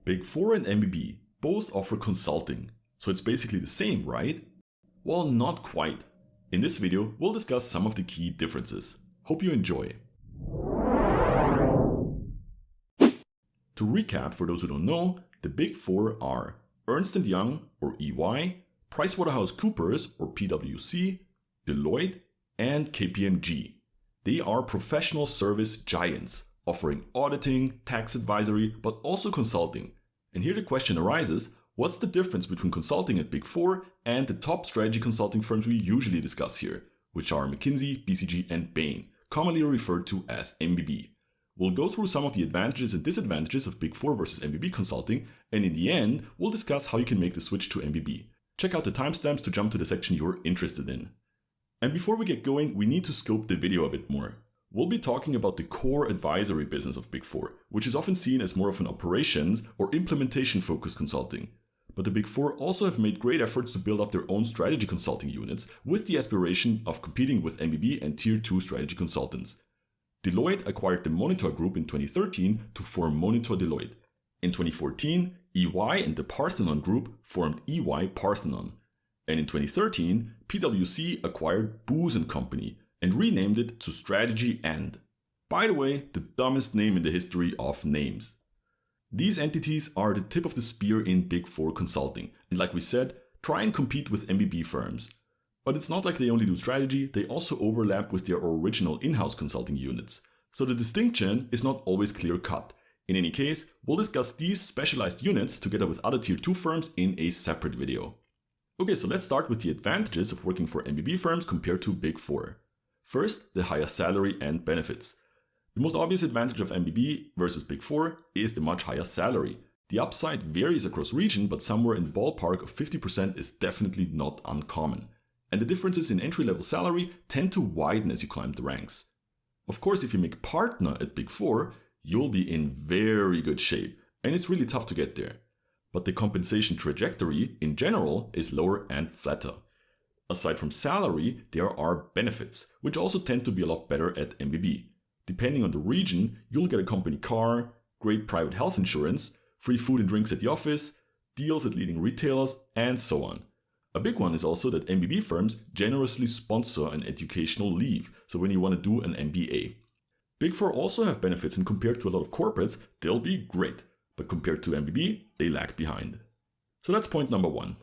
Big Four and MBB both offer consulting, so it's basically the same, right? Well, not quite. In this video, we'll discuss some of the key differences. Hope you enjoy. To recap, for those who don't know, the Big Four are Ernst & Young or EY, PricewaterhouseCoopers or PwC, Deloitte, and KPMG. They are professional service giants, offering auditing, tax advisory, but also consulting. And here the question arises, what's the difference between consulting at Big Four and the top strategy consulting firms we usually discuss here, which are McKinsey, BCG, and Bain, commonly referred to as MBB. We'll go through some of the advantages and disadvantages of Big Four versus MBB consulting, and in the end, we'll discuss how you can make the switch to MBB. Check out the timestamps to jump to the section you're interested in. And before we get going, we need to scope the video a bit more. We'll be talking about the core advisory business of Big Four, which is often seen as more of an operations or implementation-focused consulting. But the Big Four also have made great efforts to build up their own strategy consulting units with the aspiration of competing with MBB and Tier 2 strategy consultants. Deloitte acquired the Monitor Group in 2013 to form Monitor Deloitte. In 2014, EY and the Parthenon Group formed EY Parthenon. And in 2013, PwC acquired Booz & Company and renamed it to Strategy & By the way, the dumbest name in the history of names. These entities are the tip of the spear in Big Four consulting, and like we said, try and compete with MBB firms. But it's not like they only do strategy, they also overlap with their original in-house consulting units. So the distinction is not always clear-cut. In any case, we'll discuss these specialized units together with other Tier 2 firms in a separate video. Okay, so let's start with the advantages of working for MBB firms compared to Big Four. First, the higher salary and benefits. The most obvious advantage of MBB versus Big Four is the much higher salary. The upside varies across region, but somewhere in the ballpark of 50% is definitely not uncommon. And the differences in entry-level salary tend to widen as you climb the ranks. Of course, if you make partner at Big Four, you'll be in very good shape, and it's really tough to get there. But the compensation trajectory, in general, is lower and flatter. Aside from salary, there are benefits, which also tend to be a lot better at MBB. Depending on the region, you'll get a company car, great private health insurance, free food and drinks at the office, deals at leading retailers, and so on. A big one is also that MBB firms generously sponsor an educational leave, so when you want to do an MBA. Big Four also have benefits, and compared to a lot of corporates, they'll be great. But compared to MBB, they lag behind. So that's point number one.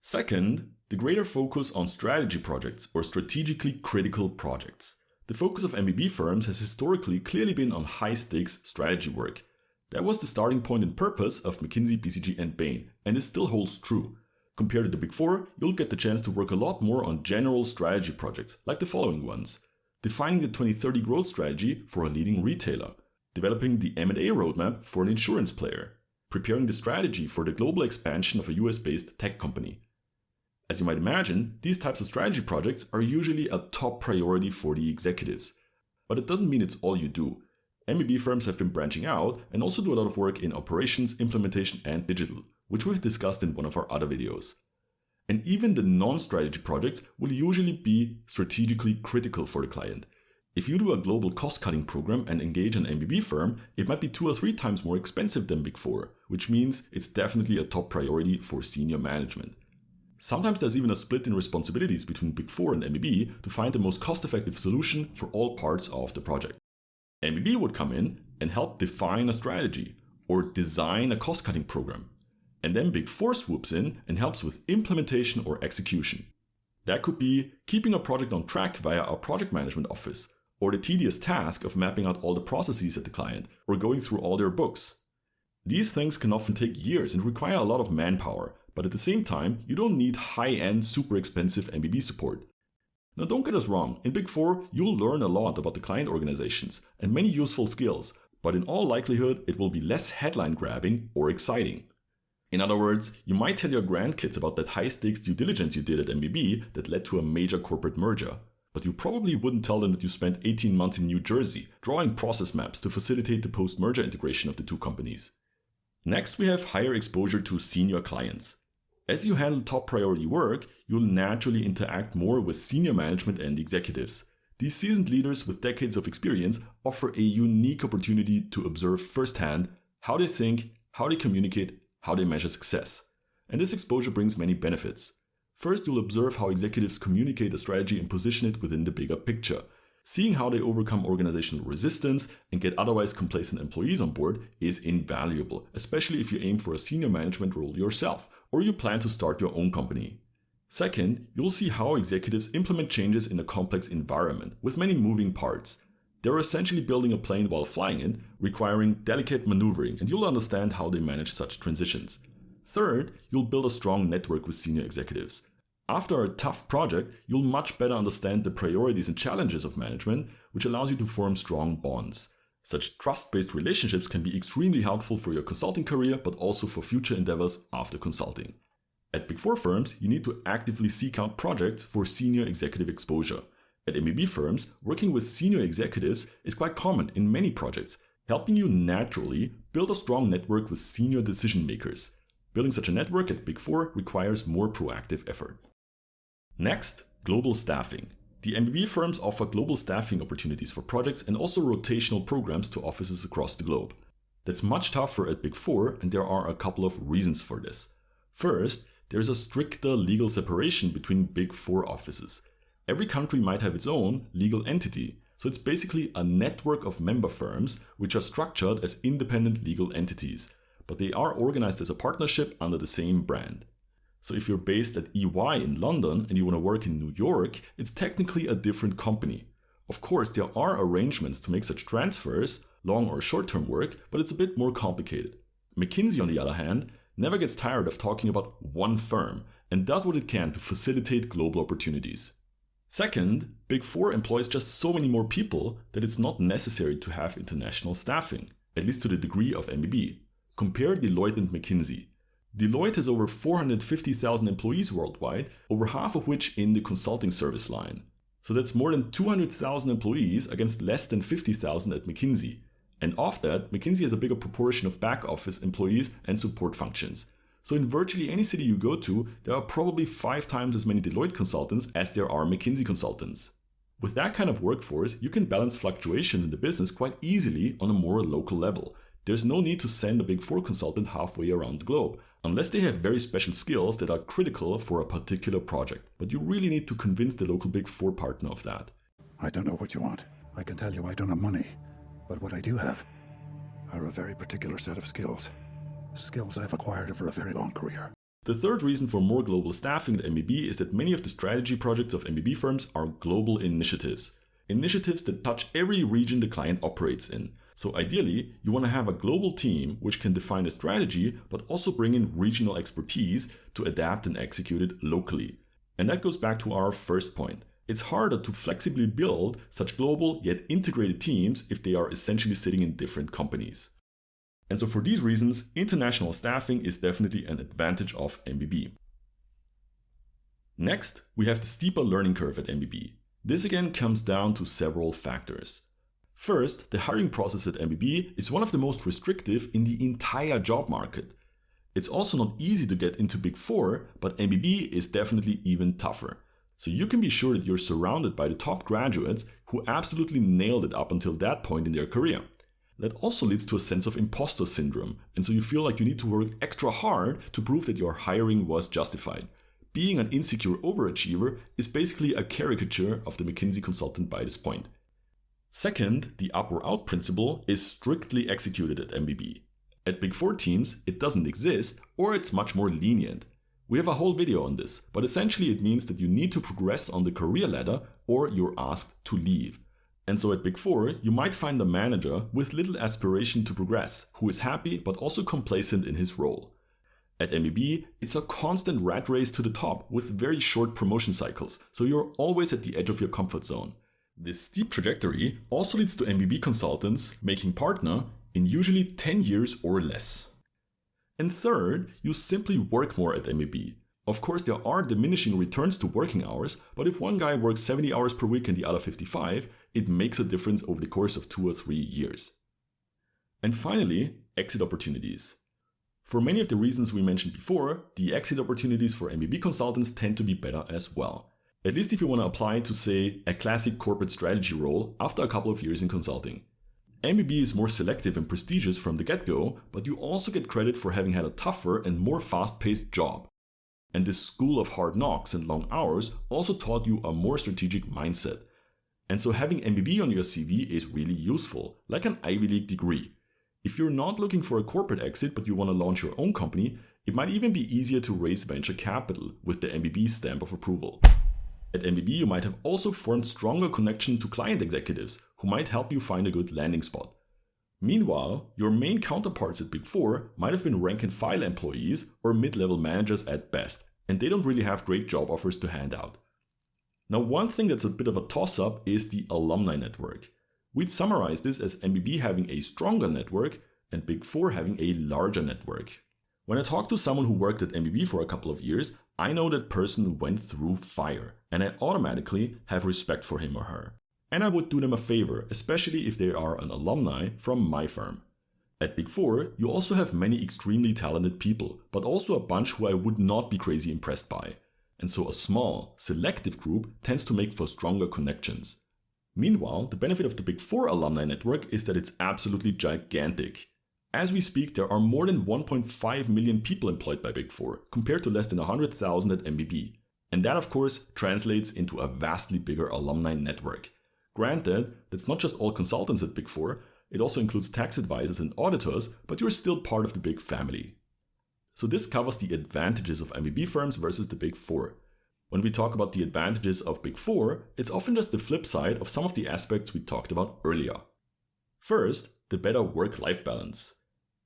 Second, the greater focus on strategy projects or strategically critical projects. The focus of MBB firms has historically clearly been on high-stakes strategy work. That was the starting point and purpose of McKinsey, BCG, and Bain, and it still holds true. Compared to the Big Four, you'll get the chance to work a lot more on general strategy projects, like the following ones. Defining the 2030 growth strategy for a leading retailer. Developing the M&A roadmap for an insurance player. Preparing the strategy for the global expansion of a US-based tech company. As you might imagine, these types of strategy projects are usually a top priority for the executives. But it doesn't mean it's all you do. MBB firms have been branching out and also do a lot of work in operations, implementation, and digital, which we've discussed in one of our other videos. And even the non-strategy projects will usually be strategically critical for the client. If you do a global cost-cutting program and engage an MBB firm, it might be 2 or 3 times more expensive than Big Four, which means it's definitely a top priority for senior management. Sometimes there's even a split in responsibilities between Big Four and MBB to find the most cost-effective solution for all parts of the project. MBB would come in and help define a strategy or design a cost-cutting program. And then Big Four swoops in and helps with implementation or execution. That could be keeping a project on track via a project management office, or the tedious task of mapping out all the processes at the client, or going through all their books. These things can often take years and require a lot of manpower, but at the same time, you don't need high-end, super expensive MBB support. Now don't get us wrong, in Big Four, you'll learn a lot about the client organizations and many useful skills, but in all likelihood, it will be less headline-grabbing or exciting. In other words, you might tell your grandkids about that high-stakes due diligence you did at MBB that led to a major corporate merger. But you probably wouldn't tell them that you spent 18 months in New Jersey drawing process maps to facilitate the post-merger integration of the two companies. Next, we have higher exposure to senior clients. As you handle top priority work, you'll naturally interact more with senior management and executives. These seasoned leaders with decades of experience offer a unique opportunity to observe firsthand how they think, how they communicate, how they measure success. And this exposure brings many benefits. First, you'll observe how executives communicate a strategy and position it within the bigger picture. Seeing how they overcome organizational resistance and get otherwise complacent employees on board is invaluable, especially if you aim for a senior management role yourself, or you plan to start your own company. Second, you'll see how executives implement changes in a complex environment with many moving parts. They're essentially building a plane while flying it, requiring delicate maneuvering, and you'll understand how they manage such transitions. Third, you'll build a strong network with senior executives. After a tough project, you'll much better understand the priorities and challenges of management, which allows you to form strong bonds. Such trust-based relationships can be extremely helpful for your consulting career, but also for future endeavors after consulting. At Big Four firms, you need to actively seek out projects for senior executive exposure. At MBB firms, working with senior executives is quite common in many projects, helping you naturally build a strong network with senior decision makers. Building such a network at Big Four requires more proactive effort. Next, global staffing. The MBB firms offer global staffing opportunities for projects and also rotational programs to offices across the globe. That's much tougher at Big Four, and there are a couple of reasons for this. First, there's a stricter legal separation between Big Four offices. Every country might have its own legal entity, so it's basically a network of member firms which are structured as independent legal entities, but they are organized as a partnership under the same brand. So if you're based at EY in London and you want to work in New York, it's technically a different company. Of course, there are arrangements to make such transfers, long or short-term work, but it's a bit more complicated. McKinsey, on the other hand, never gets tired of talking about one firm and does what it can to facilitate global opportunities. Second, Big Four employs just so many more people that it's not necessary to have international staffing, at least to the degree of MBB. Compare Deloitte and McKinsey. Deloitte has over 450,000 employees worldwide, over half of which in the consulting service line. So that's more than 200,000 employees against less than 50,000 at McKinsey. And of that, McKinsey has a bigger proportion of back office employees and support functions. So in virtually any city you go to, there are probably 5 times as many Deloitte consultants as there are McKinsey consultants. With that kind of workforce, you can balance fluctuations in the business quite easily on a more local level. There's no need to send a Big Four consultant halfway around the globe, unless they have very special skills that are critical for a particular project. But you really need to convince the local Big Four partner of that. I don't know what you want. I can tell you I don't have money. But what I do have are a very particular set of skills. Skills I've acquired over a very long career. The third reason for more global staffing at MBB is that many of the strategy projects of MBB firms are global initiatives. Initiatives that touch every region the client operates in. So ideally, you want to have a global team which can define a strategy but also bring in regional expertise to adapt and execute it locally. And that goes back to our first point. It's harder to flexibly build such global yet integrated teams if they are essentially sitting in different companies. And so for these reasons, international staffing is definitely an advantage of MBB. Next, we have the steeper learning curve at MBB. This again comes down to several factors. First, the hiring process at MBB is one of the most restrictive in the entire job market. It's also not easy to get into Big Four, but MBB is definitely even tougher. So you can be sure that you're surrounded by the top graduates who absolutely nailed it up until that point in their career. That also leads to a sense of imposter syndrome, and so you feel like you need to work extra hard to prove that your hiring was justified. Being an insecure overachiever is basically a caricature of the McKinsey consultant by this point. Second, the up or out principle is strictly executed at MBB. At Big Four teams, it doesn't exist, or it's much more lenient. We have a whole video on this, but essentially it means that you need to progress on the career ladder or you're asked to leave. And so at Big Four, you might find a manager with little aspiration to progress, who is happy but also complacent in his role. At MBB, it's a constant rat race to the top with very short promotion cycles, so you're always at the edge of your comfort zone. This steep trajectory also leads to MBB consultants making partner in usually 10 years or less. And third, you simply work more at MBB. Of course, there are diminishing returns to working hours, but if one guy works 70 hours per week and the other 55, it makes a difference over the course of 2 or 3 years. And finally, exit opportunities. For many of the reasons we mentioned before, the exit opportunities for MBB consultants tend to be better as well. At least if you want to apply to, say, a classic corporate strategy role after a couple of years in consulting. MBB is more selective and prestigious from the get-go, but you also get credit for having had a tougher and more fast-paced job. And this school of hard knocks and long hours also taught you a more strategic mindset. And so having MBB on your CV is really useful, like an Ivy League degree. If you're not looking for a corporate exit but you want to launch your own company, it might even be easier to raise venture capital with the MBB stamp of approval. At MBB, you might have also formed stronger connection to client executives who might help you find a good landing spot. Meanwhile, your main counterparts at Big Four might have been rank-and-file employees or mid-level managers at best, and they don't really have great job offers to hand out. Now, one thing that's a bit of a toss-up is the alumni network. We'd summarize this as MBB having a stronger network and Big Four having a larger network. When I talk to someone who worked at MBB for a couple of years, I know that person went through fire, and I automatically have respect for him or her. And I would do them a favor, especially if they are an alumni from my firm. At Big Four, you also have many extremely talented people, but also a bunch who I would not be crazy impressed by. And so a small, selective group tends to make for stronger connections. Meanwhile, the benefit of the Big Four alumni network is that it's absolutely gigantic. As we speak, there are more than 1.5 million people employed by Big Four, compared to less than 100,000 at MBB. And that, of course, translates into a vastly bigger alumni network. Granted, that's not just all consultants at Big Four, it also includes tax advisors and auditors, but you're still part of the big family. So this covers the advantages of MBB firms versus the Big Four. When we talk about the advantages of Big Four, it's often just the flip side of some of the aspects we talked about earlier. First, the better work-life balance.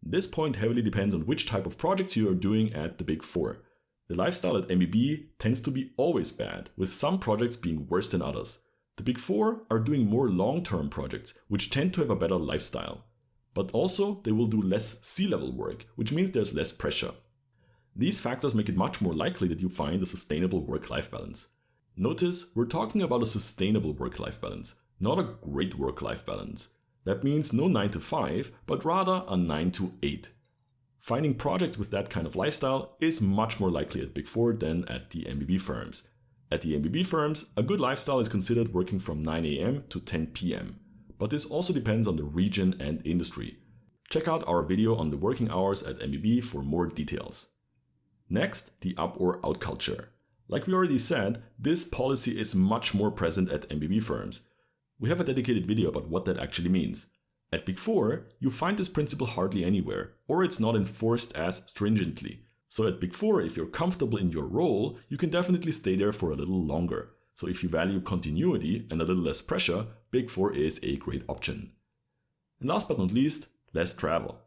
This point heavily depends on which type of projects you are doing at the Big Four. The lifestyle at MBB tends to be always bad, with some projects being worse than others. The Big Four are doing more long-term projects, which tend to have a better lifestyle. But also, they will do less C-level work, which means there's less pressure. These factors make it much more likely that you find a sustainable work-life balance. Notice, we're talking about a sustainable work-life balance, not a great work-life balance. That means no 9 to 5, but rather a 9 to 8. Finding projects with that kind of lifestyle is much more likely at Big Four than at the MBB firms. At the MBB firms, a good lifestyle is considered working from 9 a.m. to 10 p.m. But this also depends on the region and industry. Check out our video on the working hours at MBB for more details. Next, the up or out culture. Like we already said, this policy is much more present at MBB firms. We have a dedicated video about what that actually means. At Big Four, you find this principle hardly anywhere, or it's not enforced as stringently. So at Big Four, if you're comfortable in your role, you can definitely stay there for a little longer. So if you value continuity and a little less pressure, Big Four is a great option. And last but not least, less travel.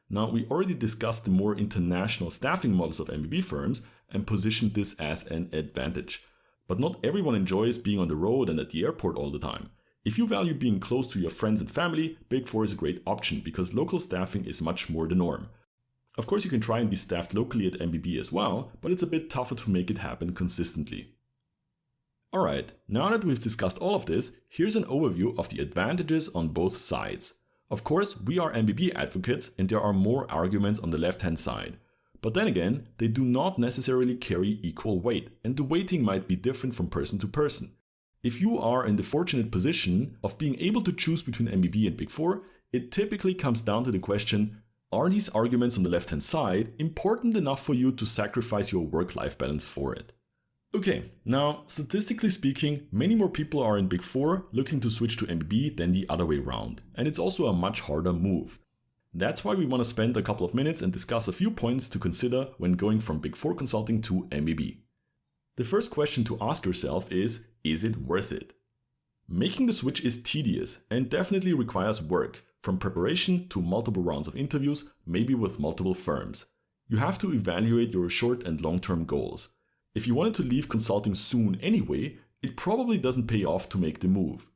Now, we already discussed the more international staffing models of MBB firms and positioned this as an advantage. But not everyone enjoys being on the road and at the airport all the time. If you value being close to your friends and family, Big Four is a great option because local staffing is much more the norm. Of course, you can try and be staffed locally at MBB as well, but it's a bit tougher to make it happen consistently. Alright, now that we've discussed all of this, here's an overview of the advantages on both sides. Of course, we are MBB advocates and there are more arguments on the left-hand side. But then again, they do not necessarily carry equal weight, and the weighting might be different from person to person. If you are in the fortunate position of being able to choose between MBB and Big Four, it typically comes down to the question, are these arguments on the left-hand side important enough for you to sacrifice your work-life balance for it? Okay, now statistically speaking, many more people are in Big Four looking to switch to MBB than the other way around, and it's also a much harder move. That's why we want to spend a couple of minutes and discuss a few points to consider when going from Big Four consulting to MBB. The first question to ask yourself is it worth it? Making the switch is tedious and definitely requires work, from preparation to multiple rounds of interviews, maybe with multiple firms. You have to evaluate your short and long-term goals. If you wanted to leave consulting soon anyway, it probably doesn't pay off to make the move.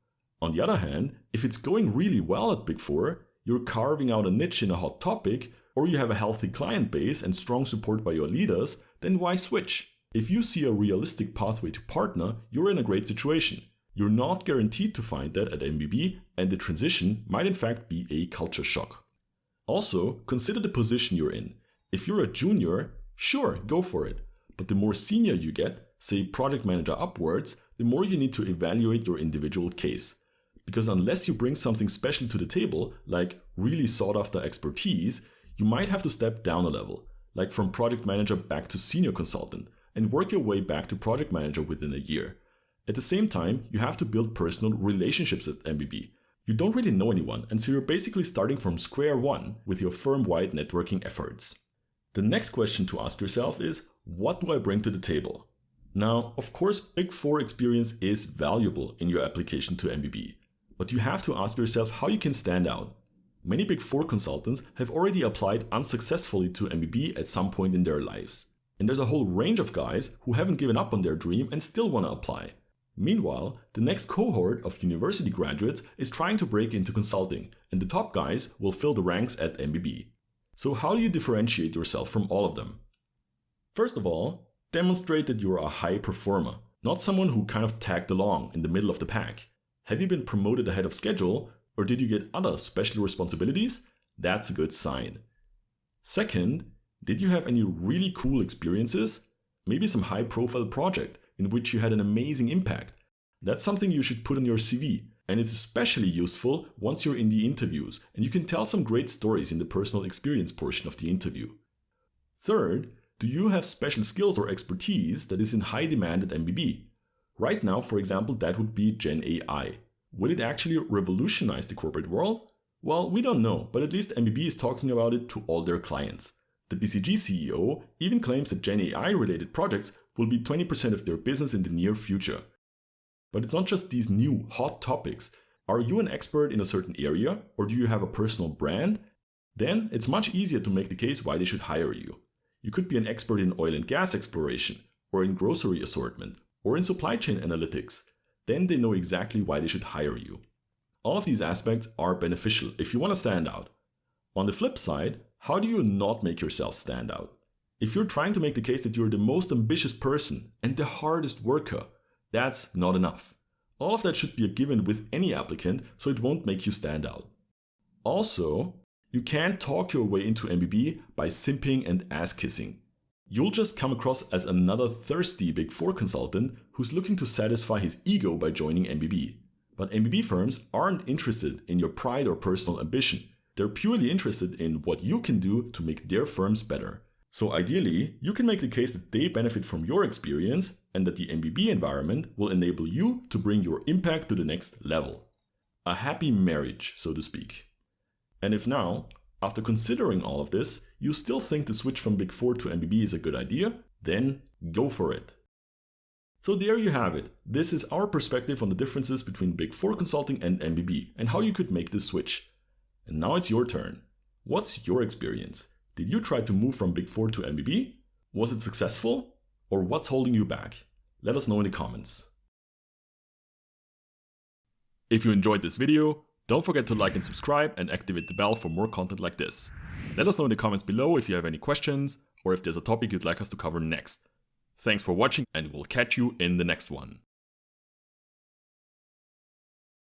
On the other hand, if it's going really well at Big Four, you're carving out a niche in a hot topic, or you have a healthy client base and strong support by your leaders, then why switch? If you see a realistic pathway to partner, you're in a great situation. You're not guaranteed to find that at MBB, and the transition might in fact be a culture shock. Also, consider the position you're in. If you're a junior, sure, go for it. But the more senior you get, say project manager upwards, the more you need to evaluate your individual case. Because unless you bring something special to the table, like really sought after expertise, you might have to step down a level, like from project manager back to senior consultant, and work your way back to project manager within a year. At the same time, you have to build personal relationships at MBB. You don't really know anyone, and so you're basically starting from square one with your firm-wide networking efforts. The next question to ask yourself is, what do I bring to the table? Now, of course, Big Four experience is valuable in your application to MBB, but you have to ask yourself how you can stand out. Many Big Four consultants have already applied unsuccessfully to MBB at some point in their lives. And there's a whole range of guys who haven't given up on their dream and still want to apply. Meanwhile, the next cohort of university graduates is trying to break into consulting, and the top guys will fill the ranks at MBB. So how do you differentiate yourself from all of them? First of all, demonstrate that you're a high performer, not someone who kind of tagged along in the middle of the pack. Have you been promoted ahead of schedule, or did you get other special responsibilities? That's a good sign. Second, did you have any really cool experiences? Maybe some high-profile project in which you had an amazing impact. That's something you should put on your CV, and it's especially useful once you're in the interviews and you can tell some great stories in the personal experience portion of the interview. Third, do you have special skills or expertise that is in high demand at MBB? Right now, for example, that would be Gen AI. Will it actually revolutionize the corporate world? Well, we don't know, but at least MBB is talking about it to all their clients. The BCG CEO even claims that Gen AI related projects will be 20% of their business in the near future. But it's not just these new hot topics. Are you an expert in a certain area, or do you have a personal brand? Then it's much easier to make the case why they should hire you. You could be an expert in oil and gas exploration, or in grocery assortment, or in supply chain analytics. Then they know exactly why they should hire you. All of these aspects are beneficial if you want to stand out. On the flip side, how do you not make yourself stand out? If you're trying to make the case that you're the most ambitious person and the hardest worker, that's not enough. All of that should be a given with any applicant, so it won't make you stand out. Also, you can't talk your way into MBB by simping and ass-kissing. You'll just come across as another thirsty Big Four consultant who's looking to satisfy his ego by joining MBB. But MBB firms aren't interested in your pride or personal ambition. They're purely interested in what you can do to make their firms better. So ideally, you can make the case that they benefit from your experience and that the MBB environment will enable you to bring your impact to the next level. A happy marriage, so to speak. And if now, after considering all of this, you still think the switch from Big Four to MBB is a good idea, then go for it. So there you have it. This is our perspective on the differences between Big Four consulting and MBB and how you could make this switch. And now it's your turn. What's your experience? Did you try to move from Big Four to MBB? Was it successful? Or what's holding you back? Let us know in the comments. If you enjoyed this video, don't forget to like and subscribe and activate the bell for more content like this. Let us know in the comments below if you have any questions or if there's a topic you'd like us to cover next. Thanks for watching, and we'll catch you in the next one.